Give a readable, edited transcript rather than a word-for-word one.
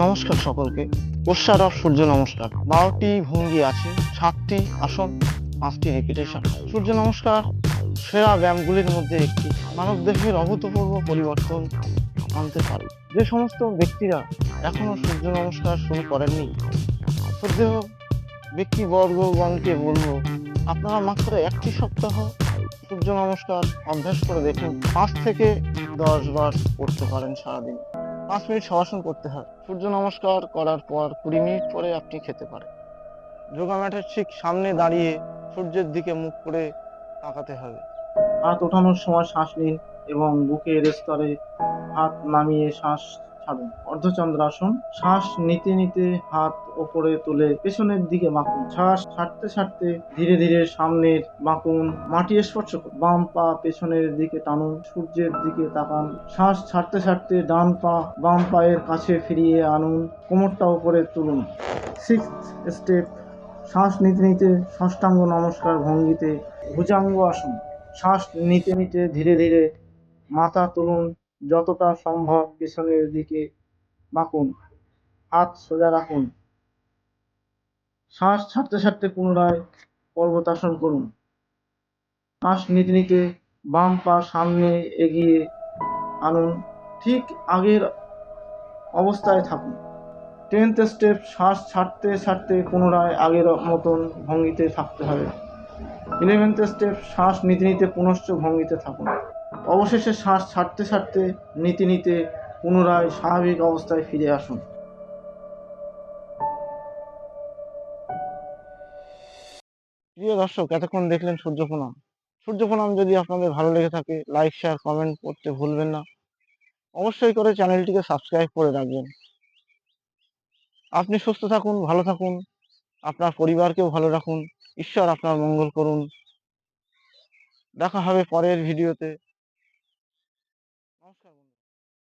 নমস্কার সকলকে। প্রসার অফ সূর্য নমস্কার। 12টি ভঙ্গি আছে, 7টি আসন, 5টি রেপিটেশন। সূর্য নমস্কার সেরা ব্যায়ামগুলির মধ্যে একটি। মানব দেহের অভূতপূর্ব পরিবর্তন আনতে পারে। যে সমস্ত ব্যক্তিরা এখনো সূর্য নমস্কার শুরু করেননি, শ্রদ্ধেয় ব্যক্তিবর্গগণকে বলবো, আপনারা মাত্র একটি সপ্তাহ সূর্য নমস্কার অভ্যাস করে দেখুন। 5 থেকে 10 বার করতে পারেন সারাদিন। 5 মিনিট শবাসন করতে হয়। সূর্য নমস্কার করার পর 20 মিনিট পরে আপনি খেতে পারেন। যোগা ম্যাটের ঠিক সামনে দাঁড়িয়ে সূর্যের দিকে মুখ করে তাকাতে হবে। হাত ওঠানোর সময় শ্বাস নিন এবং বুকের স্তরে হাত নামিয়ে শ্বাস ছাড়ুন। অর্ধচন্দ্রাসন। শ্বাস নিতে নিতে হাত ওপরে তুলে পেছনের দিকে বাঁকুন। শ্বাস ছাড়তে ছাড়তে ধীরে ধীরে সামনের বাঁকুন। মাটি স্পর্শ করুন। বাম পা পেছনের দিকে টানুন। সূর্যের দিকে তাকান। শ্বাস ছাড়তে ছাড়তে ডান পা বাম পায়ের কাছে ফিরিয়ে আনুন। কোমরটা উপরে তুলুন। 6th step. শ্বাস নিতে নিতে ষষ্ঠাঙ্গ নমস্কার ভঙ্গিতে ভুজাঙ্গ আসন। শ্বাস নিতে নিতে ধীরে ধীরে মাথা তুলুন, যতটা সম্ভব পেছনের দিকে বাঁকুন, হাত সোজা রাখুন। শ্বাস ছাড়তে ছাড়তে পুনরায় পর্বতাসন করুন। শ্বাস নিতে নিতে বাম পা সামনে এগিয়ে আনুন, ঠিক আগের অবস্থায় থাকুন। 10th step. শ্বাস ছাড়তে ছাড়তে পুনরায় আগের মতন ভঙ্গিতে থাকতে হবে। 11th step. শ্বাস নিতে নিতে পুনশ্চ ভঙ্গিতে থাকুন। অবশেষে শ্বাস ছাড়তে ছাড়তে নিতে নিতে পুনরায় স্বাভাবিক অবস্থায় ফিরে আসুন। প্রিয় দর্শক, এতক্ষণ দেখলেন সূর্য প্রণাম। সূর্য প্রণাম যদি আপনাদের ভালো লেগে থাকে, লাইক, শেয়ার, কমেন্ট করতে ভুলবেন না। অবশ্যই করে চ্যানেলটিকে সাবস্ক্রাইব করে রাখবেন। আপনি সুস্থ থাকুন, ভালো থাকুন, আপনার পরিবারকেও ভালো রাখুন। ঈশ্বর আপনার মঙ্গল করুন। দেখা হবে পরের ভিডিওতে।